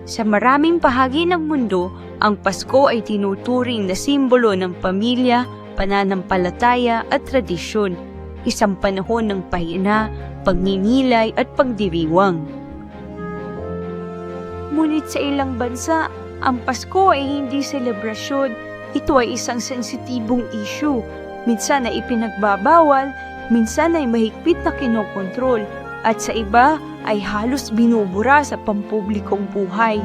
Sa maraming bahagi ng mundo, ang Pasko ay tinuturing na simbolo ng pamilya, pananampalataya at tradisyon, isang panahon ng pahina, pagninilay at pagdiriwang. Ngunit sa ilang bansa, ang Pasko ay hindi selebrasyon, ito ay isang sensitibong issue. Minsan ay ipinagbabawal, minsan ay mahigpit na kinokontrol, at sa iba ay halos binubura sa pampublikong buhay.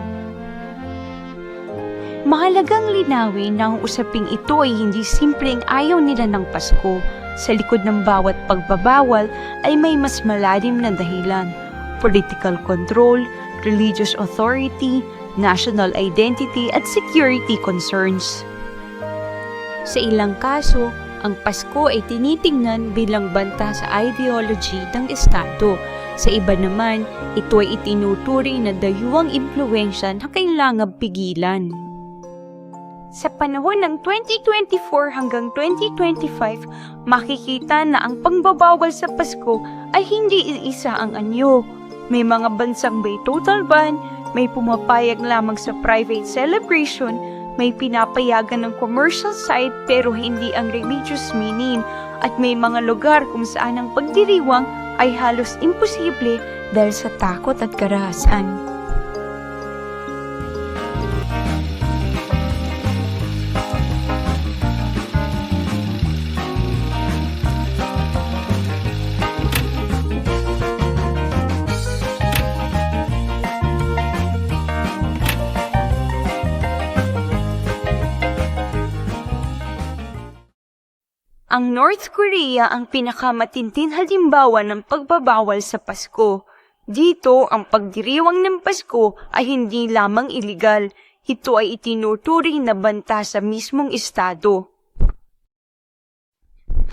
Mahalagang linawin na ang usaping ito ay hindi simpleng ayaw nila ng Pasko. Sa likod ng bawat pagbabawal ay may mas malalim na dahilan: political control, religious authority, national identity at security concerns. Sa ilang kaso, ang Pasko ay tinitingnan bilang banta sa ideology ng Estado. Sa iba naman, ito ay itinuturing na dayuhang impluwensya na kailangang pigilan. Sa panahon ng 2024 hanggang 2025, makikita na ang pangbabawal sa Pasko ay hindi iisa ang anyo. May mga bansang may total ban, may pumapayag lamang sa private celebration, may pinapayagan ng commercial side pero hindi ang religious meaning, at may mga lugar kung saan ang pagdiriwang ay halos imposible dahil sa takot at karahasan. Ang North Korea ang pinakamatinding halimbawa ng pagbabawal sa Pasko. Dito, ang pagdiriwang ng Pasko ay hindi lamang iligal, ito ay itinuturing na banta sa mismong estado.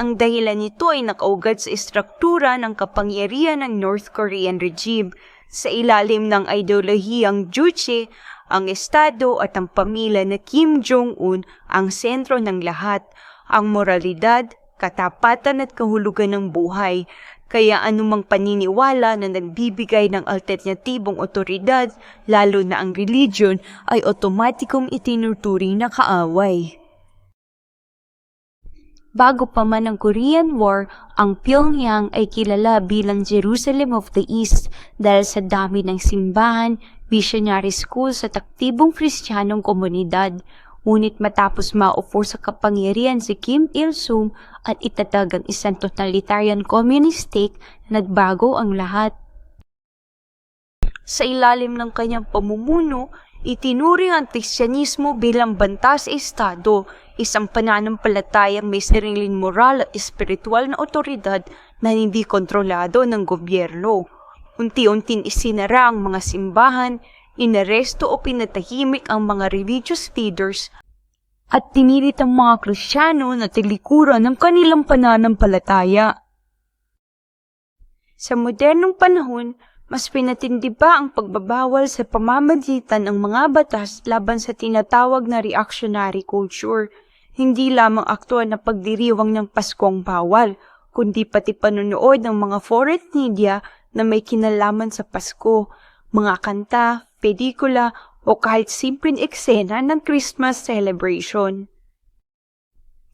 Ang dahilan nito ay nakaugat sa istruktura ng kapangyarihan ng North Korean regime. Sa ilalim ng ideolohiyang Juche, ang estado at ang pamilya na Kim Jong-un ang sentro ng lahat. Ang moralidad, katapatan at kahulugan ng buhay, kaya anumang paniniwala na nagbibigay ng alternatibong otoridad, lalo na ang religion, ay otomatikong itinuturing na kaaway. Bago pa man ang Korean War, ang Pyongyang ay kilala bilang Jerusalem of the East dahil sa dami ng simbahan, missionary schools at aktibong Kristiyanong komunidad. Ngunit matapos maupo sa kapangyarihan si Kim Il-sung at itatag ang isang totalitarian communist state, nagbago ang lahat. Sa ilalim ng kanyang pamumuno, itinuring ang Kristyanismo bilang banta sa estado, isang pananampalatayang may sariling moral at espiritual na otoridad na hindi kontrolado ng gobyerno. Unti-unting isinara ang mga simbahan, inaresto o pinatahimik ang mga religious leaders at pinilit ang mga Kristiyano na tilikuran ng kanilang pananampalataya. Sa modernong panahon, mas pinatindi pa ang pagbabawal sa pamamagitan ng mga batas laban sa tinatawag na reactionary culture. Hindi lamang aktual na pagdiriwang ng Paskong bawal, kundi pati panonood ng mga foreign media na may kinalaman sa Pasko, mga kanta, pelikula o kahit simpleng eksena ng Christmas celebration.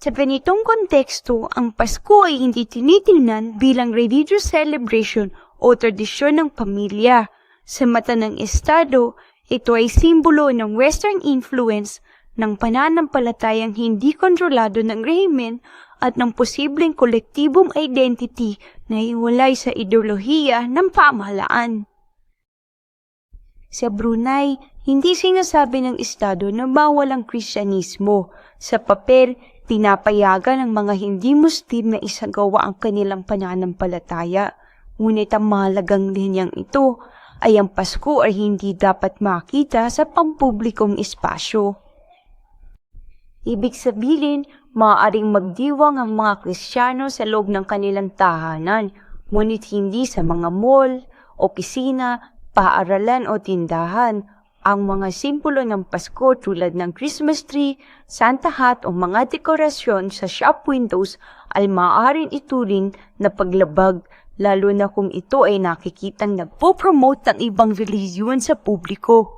Sa ganitong konteksto, ang Pasko ay hindi tinitingnan bilang religious celebration o tradisyon ng pamilya. Sa mata ng Estado, ito ay simbolo ng Western influence, ng pananampalatayang hindi kontrolado ng rehimen at ng posibleng kolektibong identity na hiwalay sa ideolohiya ng pamahalaan. Sa Brunei, hindi sinasabi ng Estado na bawal ang Kristyanismo. Sa papel, pinapayagan ng mga hindi Muslim na isagawa ang kanilang pananampalataya. Ngunit ang mahalagang linyang ito ay ang Pasko ay hindi dapat makita sa pampublikong espasyo. Ibig sabihin, maaaring magdiwang ang mga Kristiyano sa loob ng kanilang tahanan, ngunit hindi sa mga mall, opisina, paaralan o tindahan. Ang mga simbolo ng Pasko tulad ng Christmas tree, Santa hat o mga dekorasyon sa shop windows ay maaaring ituring na paglabag, lalo na kung ito ay nakikitang nagpo-promote ng ibang relihiyon sa publiko.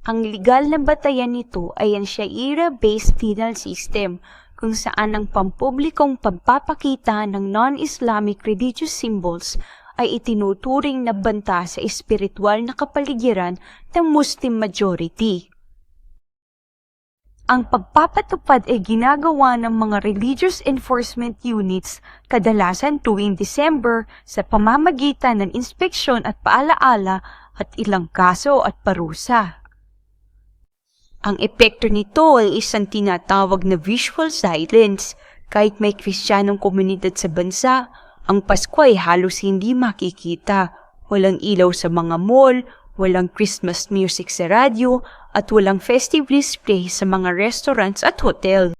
Ang legal na batayan nito ay ang Sharia-based penal system, kung saan ang pampublikong pagpapakita ng non-Islamic religious symbols ay itinuturing na banta sa espiritual na kapaligiran ng Muslim majority. Ang pagpapatupad ay ginagawa ng mga religious enforcement units kadalasan tuwing December sa pamamagitan ng inspeksyon at paalaala at ilang kaso at parusa. Ang epekto nito ay isang tinatawag na visual silence. Kahit may Kristiyanong komunidad sa bansa, ang Pasko ay halos hindi makikita. Walang ilaw sa mga mall, walang Christmas music sa radyo, at walang festive display sa mga restaurants at hotel.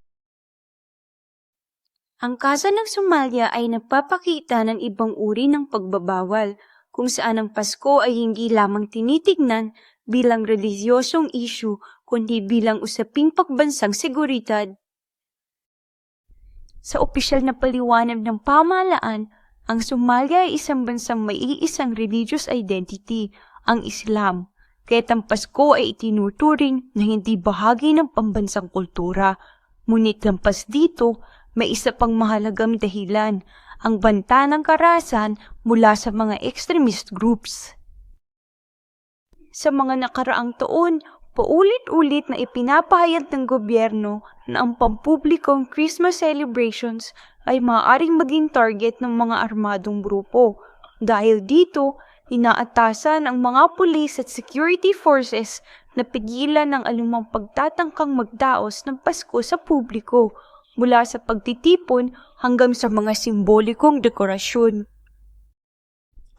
Ang Kasa ng Somalia ay nagpapakita ng ibang uri ng pagbabawal, kung saan ang Pasko ay hindi lamang tinitignan bilang relihiyosong issue, kundi bilang usaping pagbansang seguridad. Sa opisyal na paliwanag ng pamahalaan, ang Somalia ay isang bansang may iisang religious identity, ang Islam, kaya't ang Pasko ay itinuturing na hindi bahagi ng pambansang kultura. Ngunit lampas dito, may isa pang mahalagang dahilan, ang banta ng karahasan mula sa mga extremist groups. Sa mga nakaraang taon, paulit-ulit na ipinapahayag ng gobyerno na ang pampublikong Christmas celebrations ay maaaring maging target ng mga armadong grupo. Dahil dito, inaatasan ang mga pulis at security forces na pigilan ang anumang pagtatangkang magdaos ng Pasko sa publiko, mula sa pagtitipon hanggang sa mga simbolikong dekorasyon.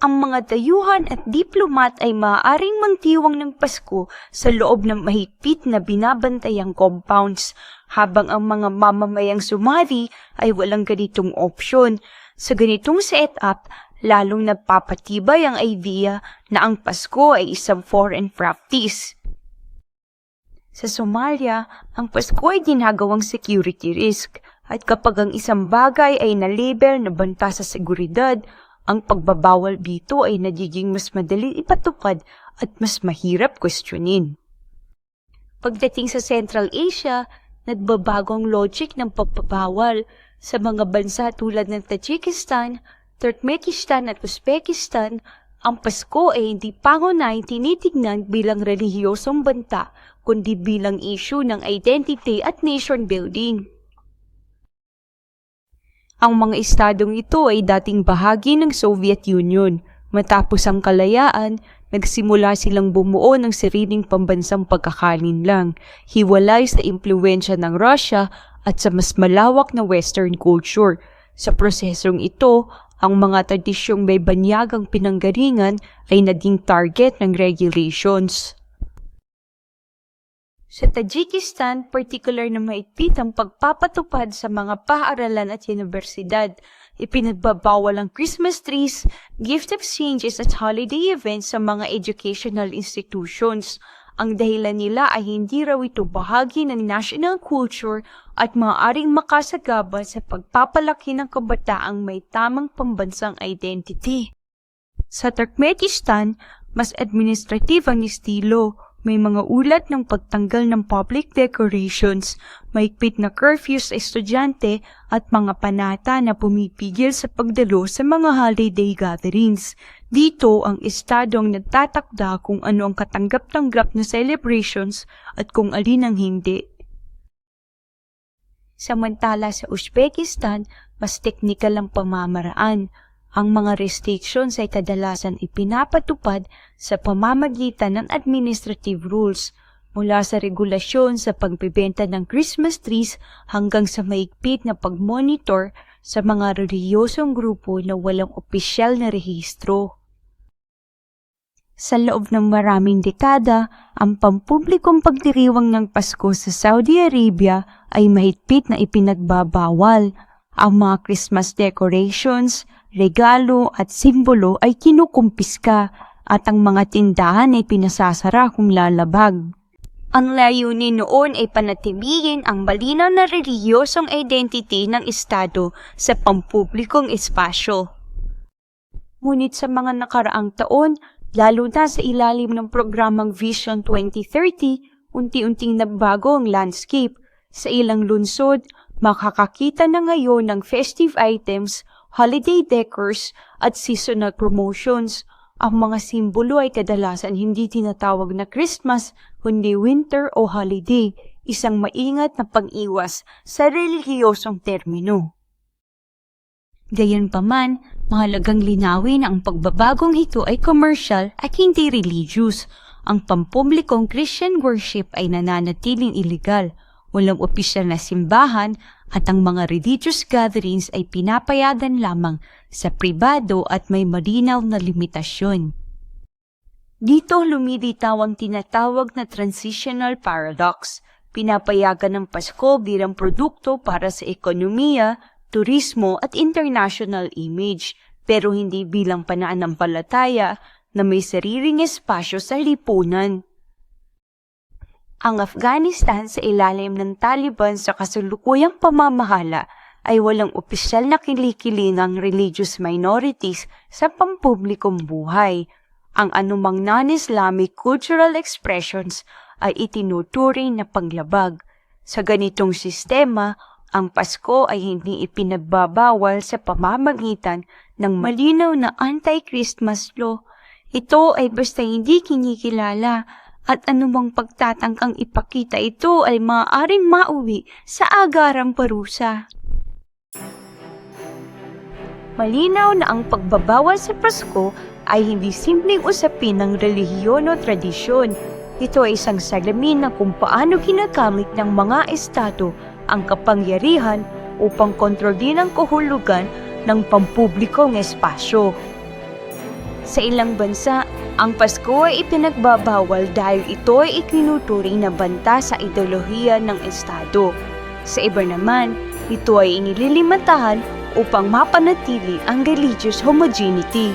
Ang mga dayuhan at diplomat ay maaaring magdiwang ng Pasko sa loob ng mahigpit na binabantayang compounds, habang ang mga mamamayang Somali ay walang ganitong opsyon. Sa ganitong setup, lalong nagpapatibay ang idea na ang Pasko ay isang foreign practice. Sa Somalia, ang Pasko ay ginagawang security risk, at kapag ang isang bagay ay na-label na banta sa seguridad, ang pagbabawal dito ay nagiging mas madali ipatupad at mas mahirap questionin. Pagdating sa Central Asia, nagbabago ang logic ng pagbabawal. Sa mga bansa tulad ng Tajikistan, Turkmenistan at Uzbekistan, ang Pasko ay hindi pangunahing tinitignan bilang relihiyosong banta, kundi bilang issue ng identity at nation building. Ang mga estadong ito ay dating bahagi ng Soviet Union. Matapos ang kalayaan, nagsimula silang bumuo ng sariling pambansang pagkakalinlang, hiwalay sa impluwensya ng Russia at sa mas malawak na Western culture. Sa prosesong ito, ang mga tradisyong may banyagang pinanggalingan ay naging target ng regulations. Sa Tajikistan, partikular na maigpit ang pagpapatupad sa mga paaralan at universidad. Ipinagbabawal ang Christmas trees, gift exchanges at holiday events sa mga educational institutions. Ang dahilan nila ay hindi raw ito bahagi ng national culture at maaaring makasagabal sa pagpapalaki ng kabataang may tamang pambansang identity. Sa Turkmenistan, mas administrative ang estilo. May mga ulat ng pagtanggal ng public decorations, mahigpit na curfews sa estudyante at mga panata na pumipigil sa pagdalo sa mga holiday gatherings. Dito ang estadong nagtatakda kung ano ang katanggap-tanggap na celebrations at kung alin ang hindi. Samantala sa Uzbekistan, mas teknikal ang pamamaraan. Ang mga restrictions ay kadalasan ipinapatupad sa pamamagitan ng administrative rules, mula sa regulasyon sa pagbebenta ng Christmas trees hanggang sa maigpit na pagmonitor sa mga relihiyosong grupo na walang opisyal na rehistro. Sa loob ng maraming dekada, ang pampublikong pagdiriwang ng Pasko sa Saudi Arabia ay mahigpit na ipinagbabawal. Ang mga Christmas decorations, regalo at simbolo ay kinukumpiska at ang mga tindahan ay pinasasara kung lalabag. Ang layunin noon ay panatilihin ang malinaw na relihiyosong identity ng Estado sa pampublikong espasyo. Ngunit sa mga nakaraang taon, Lalo na sa ilalim ng programang Vision 2030, unti-unting nagbago ang landscape. Sa ilang lungsod, makakakita na ngayon ng festive items, holiday decors at seasonal promotions. Ang mga simbolo ay kadalasan hindi tinatawag na Christmas, kundi winter o holiday, isang maingat na pag-iwas sa relihiyosong termino. Gayunpaman, mahalagang linawin na ang pagbabagong ito ay commercial at hindi religious. Ang pampublikong Christian worship ay nananatiling illegal. Walang opisyal na simbahan at ang mga religious gatherings ay pinapayagan lamang sa pribado at may malinaw na limitasyon. Dito lumilitaw ang tinatawag na transitional paradox. Pinapayagan ng Pasko bilang produkto para sa ekonomiya, turismo at international image, pero hindi bilang pananampalataya na may sariling espasyo sa lipunan. Ang Afghanistan sa ilalim ng Taliban sa kasalukuyang pamamahala ay walang opisyal na kilikili ng religious minorities sa pampublikong buhay. Ang anumang non-Islamic cultural expressions ay itinuturing na panglabag. Sa ganitong sistema, ang Pasko ay hindi ipinagbabawal sa pamamagitan ng malinaw na anti-Christmas law. Ito ay basta hindi kinikilala at anumang pagtatangkang ipakita ito ay maaaring mauwi sa agarang parusa. Malinaw na ang pagbabawal sa Pasko ay hindi simpleng usapin ng relihiyon o tradisyon. Ito ay isang salamin na kung paano ginagamit ng mga estado ang kapangyarihan upang kontrolin ang kahulugan ng pampublikong espasyo. Sa ilang bansa, ang Pasko ay ipinagbabawal dahil ito ay ikinuturing na banta sa ideolohiya ng estado. Sa iba naman, ito ay inililimatahan upang mapanatili ang religious homogeneity.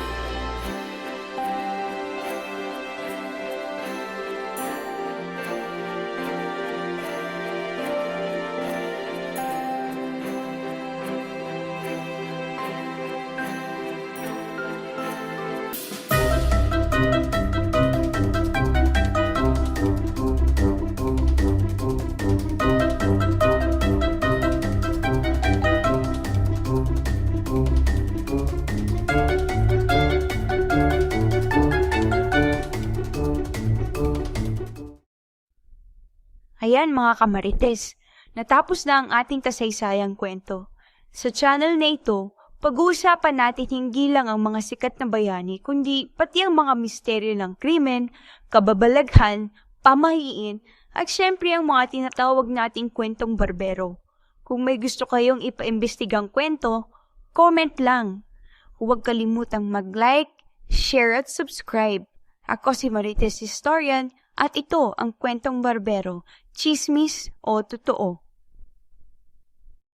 Ayan mga kamarites, natapos na ang ating kasaysayang kwento. Sa channel na ito, pag-uusapan natin hindi lang ang mga sikat na bayani, kundi pati ang mga misteryo ng krimen, kababalaghan, pamahiin, at syempre ang mga tinatawag nating kwentong barbero. Kung may gusto kayong ipaimbestigang kwento, comment lang. Huwag kalimutang mag-like, share at subscribe. Ako si Marites Historian at ito ang Kwentong Barbero, Chismis o Totoo.